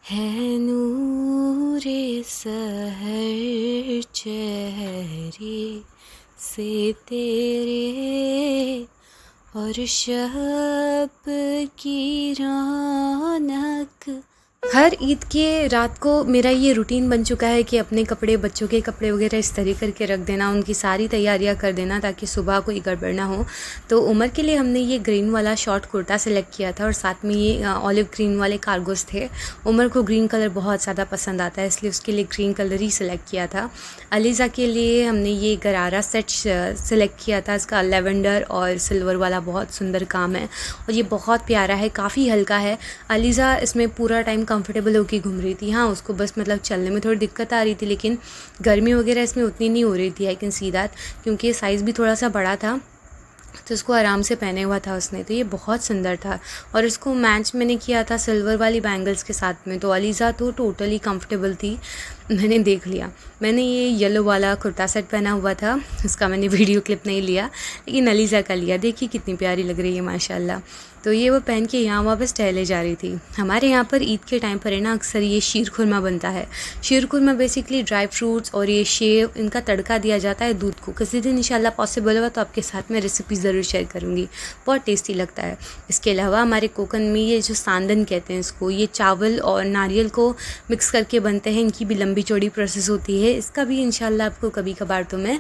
है नूरे सहर चेहरे से तेरे और शब की रौनक। हर ईद के रात को मेरा ये रूटीन बन चुका है कि अपने कपड़े, बच्चों के कपड़े वगैरह इस तरह करके रख देना, उनकी सारी तैयारियां कर देना ताकि सुबह कोई गड़बड़ ना हो। तो उमर के लिए हमने ये ग्रीन वाला शॉर्ट कुर्ता सेलेक्ट किया था और साथ में ये ऑलिव ग्रीन वाले कार्गोस थे। उमर को ग्रीन कलर बहुत ज़्यादा पसंद आता है, इसलिए उसके लिए ग्रीन कलर ही सिलेक्ट किया था। अलीज़ा के लिए हमने ये गरारा सेट सेलेक्ट किया था, इसका लेवेंडर और सिल्वर वाला बहुत सुंदर काम है और ये बहुत प्यारा है, काफ़ी हल्का है। अलीज़ा इसमें पूरा टाइम कंफर्टेबल होकर घूम रही थी। हाँ, उसको बस मतलब चलने में थोड़ी दिक्कत आ रही थी, लेकिन गर्मी वगैरह इसमें उतनी नहीं हो रही थी। आई कैन सी दैट, क्योंकि साइज़ भी थोड़ा सा बड़ा था तो इसको आराम से पहने हुआ था उसने, तो ये बहुत सुंदर था। और इसको मैच मैंने किया था सिल्वर वाली बैंगल्स के साथ में, तो अलीज़ा तो टोटली कंफर्टेबल थी। मैंने देख लिया, मैंने ये येलो वाला कुर्ता सेट पहना हुआ था, इसका मैंने वीडियो क्लिप नहीं लिया, लेकिन अलीज़ा का लिया। देखिए कितनी प्यारी लग रही है माशाल्लाह। तो ये वो पहन के यहाँ वहाँ बस टहले जा रही थी। हमारे यहाँ पर ईद के टाइम पर है ना अक्सर ये शीर खुरमा बनता है। शीर खुरमा बेसिकली ड्राई फ्रूट्स और ये सेव, इनका तड़का दिया जाता है दूध को। किसी दिन इंशाल्लाह पॉसिबल हुआ तो आपके साथ में रेसिपी ज़रूर शेयर करूँगी, बहुत टेस्टी लगता है। इसके अलावा हमारे कोकन में ये जो सांदन कहते हैं इसको, ये चावल और नारियल को मिक्स करके बनते हैं। इनकी भी लंबी चौड़ी प्रोसेस होती है, इसका भी इंशाल्लाह आपको कभी कभार तो मैं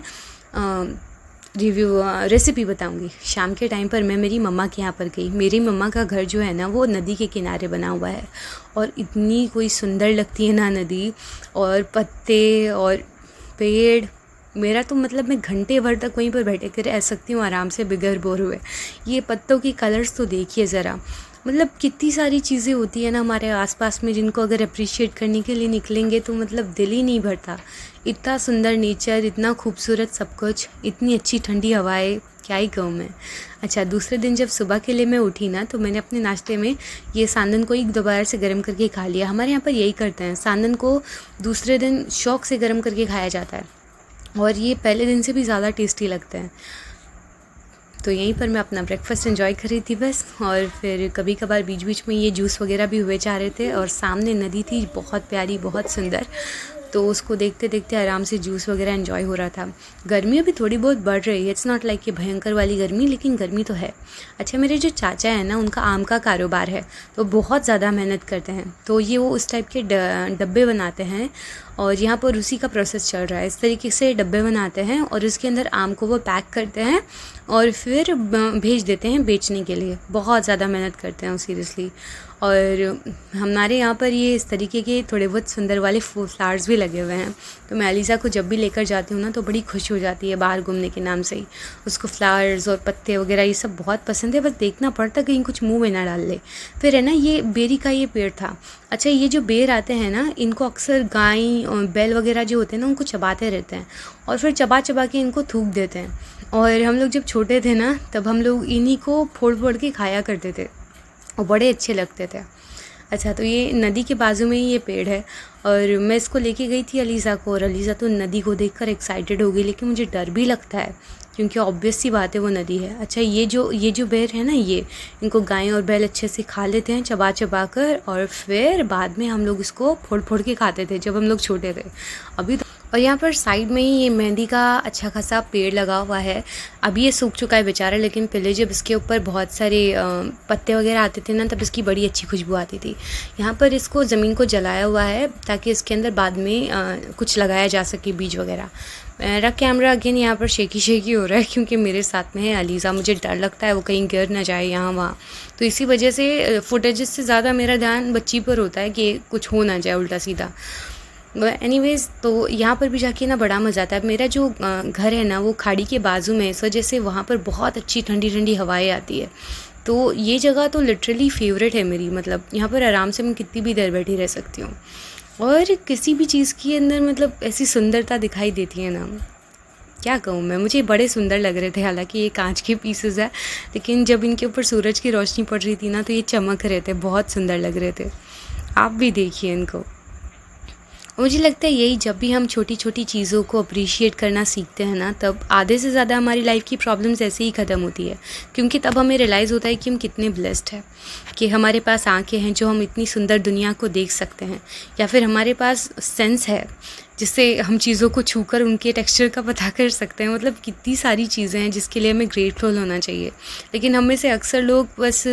रेसिपी बताऊंगी। शाम के टाइम पर मैं मेरी मम्मा के यहाँ पर गई। मेरी मम्मा का घर जो है ना वो नदी के किनारे बना हुआ है और इतनी कोई सुंदर लगती है ना नदी, और पत्ते और पेड़। मेरा तो मतलब मैं घंटे भर तक वहीं पर बैठे कर रह सकती हूँ आराम से बिगर बोर हुए। ये पत्तों की कलर्स तो देखिए ज़रा, मतलब कितनी सारी चीज़ें होती है ना हमारे आसपास में जिनको अगर अप्रिशिएट करने के लिए निकलेंगे तो मतलब दिल ही नहीं भरता। इतना सुंदर नेचर, इतना खूबसूरत सब कुछ, इतनी अच्छी ठंडी हवाएं, क्या ही कहूँ मैं। अच्छा, दूसरे दिन जब सुबह के लिए मैं उठी ना तो मैंने अपने नाश्ते में ये सांदन को एक दोबारा से गर्म करके खा लिया। हमारे यहाँ पर यही करते हैं, सांदन को दूसरे दिन शौक़ से गर्म करके खाया जाता है और ये पहले दिन से भी ज़्यादा टेस्टी लगते हैं। तो यहीं पर मैं अपना ब्रेकफास्ट एंजॉय कर रही थी बस, और फिर कभी कभार बीच बीच में ये जूस वगैरह भी हुए जा रहे थे और सामने नदी थी बहुत प्यारी, बहुत सुंदर, तो उसको देखते देखते आराम से जूस वगैरह एंजॉय हो रहा था। गर्मी अभी थोड़ी बहुत बढ़ रही है, इट्स नॉट लाइक कि भयंकर वाली गर्मी, लेकिन गर्मी तो है। अच्छा, मेरे जो चाचा है ना उनका आम का कारोबार है, तो बहुत ज़्यादा मेहनत करते हैं। तो ये वो उस टाइप के डब्बे बनाते हैं और यहाँ पर उसी का प्रोसेस चल रहा है। इस तरीके से डब्बे बनाते हैं और इसके अंदर आम को वो पैक करते हैं और फिर भेज देते हैं बेचने के लिए। बहुत ज़्यादा मेहनत करते हैं सीरियसली। और हमारे यहाँ पर ये इस तरीके के थोड़े बहुत सुंदर वाले फ्लावर्स भी लगे हुए हैं, तो मैं अलीज़ा को जब भी लेकर जाती हूँ ना तो बड़ी खुश हो जाती है। बाहर घूमने के नाम से ही उसको फ्लावर्स और पत्ते वगैरह ये सब बहुत पसंद है, बस देखना पड़ता कहीं कुछ मुंह में ना डाल ले। फिर है ना ये बेरी का ये पेड़ था। अच्छा, ये जो बेर आते हैं ना इनको अक्सर गाय और बैल वगैरह जो होते हैं ना उनको चबाते रहते हैं और फिर चबा चबा के इनको थूक देते हैं। और हम लोग जब छोटे थे ना तब हम लोग इन्हीं को फोड़ फोड़ के खाया करते थे और बड़े अच्छे लगते थे। अच्छा, तो ये नदी के बाजू में ही ये पेड़ है और मैं इसको लेके गई थी अलीज़ा को, और अलीज़ा तो नदी को देखकर एक्साइटेड हो गई, लेकिन मुझे डर भी लगता है क्योंकि ऑब्वियस सी बात है वो नदी है। अच्छा, ये जो बेर है ना ये इनको गाय और बैल अच्छे से खा लेते हैं चबा चबा कर, और फिर बाद में हम लोग इसको फोड़ फोड़ के खाते थे जब हम लोग छोटे थे। अभी तो और यहाँ पर साइड में ही ये मेहंदी का अच्छा खासा पेड़ लगा हुआ है। अभी ये सूख चुका है बेचारा, लेकिन पहले जब इसके ऊपर बहुत सारे पत्ते वगैरह आते थे ना तब इसकी बड़ी अच्छी खुशबू आती थी। यहाँ पर इसको ज़मीन को जलाया हुआ है ताकि इसके अंदर बाद में कुछ लगाया जा सके, बीज वगैरह। मेरा कैमरा अगेन यहाँ पर शेकी हो रहा है क्योंकि मेरे साथ में है अलीज़ा, मुझे डर लगता है वो कहीं गिर ना जाए यहाँ वहाँ, तो इसी वजह से फुटेजेस से ज़्यादा मेरा ध्यान बच्ची पर होता है कि कुछ हो ना जाए उल्टा सीधा। एनीवेज़, तो यहाँ पर भी जाके ना बड़ा मज़ा आता है। मेरा जो घर है ना वो खाड़ी के बाजू में, इस वजह से वहाँ पर बहुत अच्छी ठंडी ठंडी हवाएं आती है। तो ये जगह तो लिटरली फेवरेट है मेरी, मतलब यहाँ पर आराम से मैं कितनी भी देर बैठी रह सकती हूँ और किसी भी चीज़ के अंदर मतलब ऐसी सुंदरता दिखाई देती है ना, क्या कहूँ मैं। मुझे बड़े सुंदर लग रहे थे, हालांकि ये कांच के पीसेस है, लेकिन जब इनके ऊपर सूरज की रोशनी पड़ रही थी ना तो ये चमक रहे थे, बहुत सुंदर लग रहे थे। आप भी देखिए इनको। और मुझे लगता है यही, जब भी हम छोटी छोटी चीज़ों को अप्रिशिएट करना सीखते हैं ना, तब आधे से ज़्यादा हमारी लाइफ की प्रॉब्लम्स ऐसे ही ख़त्म होती है। क्योंकि तब हमें रियलाइज़ होता है कि हम कितने ब्लेस्ड हैं, कि हमारे पास आँखें हैं जो हम इतनी सुंदर दुनिया को देख सकते हैं, या फिर हमारे पास सेंस है जिससे हम चीज़ों को छूकर उनके टेक्सचर का पता कर सकते हैं। मतलब कितनी सारी चीज़ें हैं जिसके लिए हमें ग्रेटफुल होना चाहिए। लेकिन हम में से अक्सर लोग बस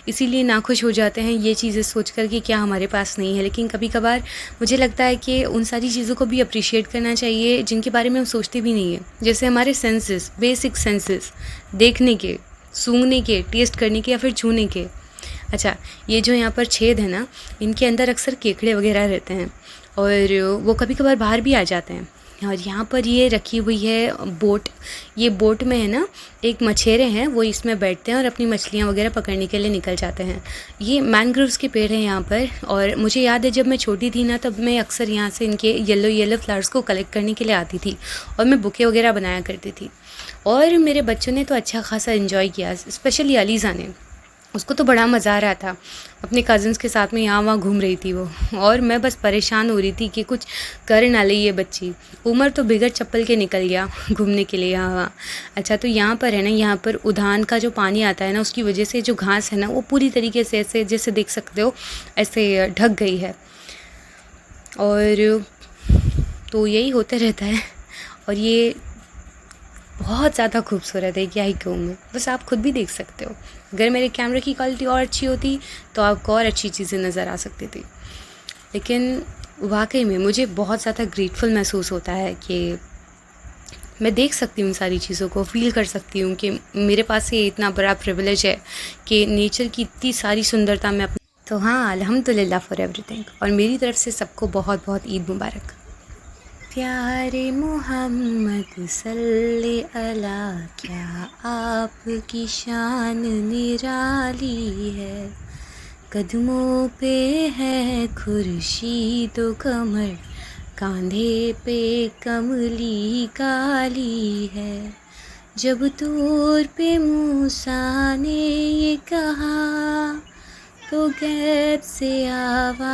इसीलिए नाखुश हो जाते हैं ये चीज़ें सोच कर कि क्या हमारे पास नहीं है। लेकिन कभी कभार मुझे लगता है कि उन सारी चीज़ों को भी अप्रिशिएट करना चाहिए जिनके बारे में हम सोचते भी नहीं है। जैसे हमारे सेंसेस, बेसिक सेंसेस, देखने के, सूंघने के, टेस्ट करने के या फिर छूने के। अच्छा, ये जो यहाँ पर छेद है ना, इनके अंदर अक्सर केकड़े वगैरह रहते हैं और वो कभी कभार बाहर भी आ जाते हैं। और यहाँ पर ये रखी हुई है बोट। ये बोट में है ना, एक मछेरे हैं, वो इसमें बैठते हैं और अपनी मछलियाँ वगैरह पकड़ने के लिए निकल जाते हैं। ये मैंग्रोव्स के पेड़ हैं यहाँ पर। और मुझे याद है जब मैं छोटी थी ना, तब मैं अक्सर यहाँ से इनके येलो येलो फ्लावर्स को कलेक्ट करने के लिए आती थी और मैं बुके वगैरह बनाया करती थी। और मेरे बच्चों ने तो अच्छा खासा इन्जॉय किया, स्पेशली अलीज़ा ने। उसको तो बड़ा मज़ा आ रहा था, अपने कज़न्स के साथ में यहाँ वहाँ घूम रही थी वो। और मैं बस परेशान हो रही थी कि कुछ कर ना ले ये बच्ची। उमर तो बिगड़ चप्पल के निकल गया घूमने के लिए यहाँ वहाँ। अच्छा, तो यहाँ पर है ना, यहाँ पर उद्यान का जो पानी आता है ना, उसकी वजह से जो घास है ना, वो पूरी तरीके से ऐसे, जैसे देख सकते हो, ऐसे ढक गई है। और तो यही होता रहता है। और ये बहुत ज़्यादा खूबसूरत है, क्या ही कहूँ मैं, बस आप खुद भी देख सकते हो। अगर मेरे कैमरे की क्वालिटी और अच्छी होती तो आपको और अच्छी चीज़ें नज़र आ सकती थी। लेकिन वाकई में मुझे बहुत ज़्यादा ग्रेटफुल महसूस होता है कि मैं देख सकती हूँ सारी चीज़ों को, फील कर सकती हूँ कि मेरे पास ये इतना बड़ा प्रिविलेज है कि नेचर की इतनी सारी सुंदरता में अपनी। तो हाँ, अल्हम्दुलिल्लाह फॉर एवरीथिंग। और मेरी तरफ से सबको बहुत बहुत ईद मुबारक। प्यारे मोहम्मद सल्ले अला, क्या आपकी शान निराली है। कदमों पे है खुर्शीदो कमर, कांधे पे कमली काली है। जब तूर पे मूसा ने ये कहा तो गैब से आवाज़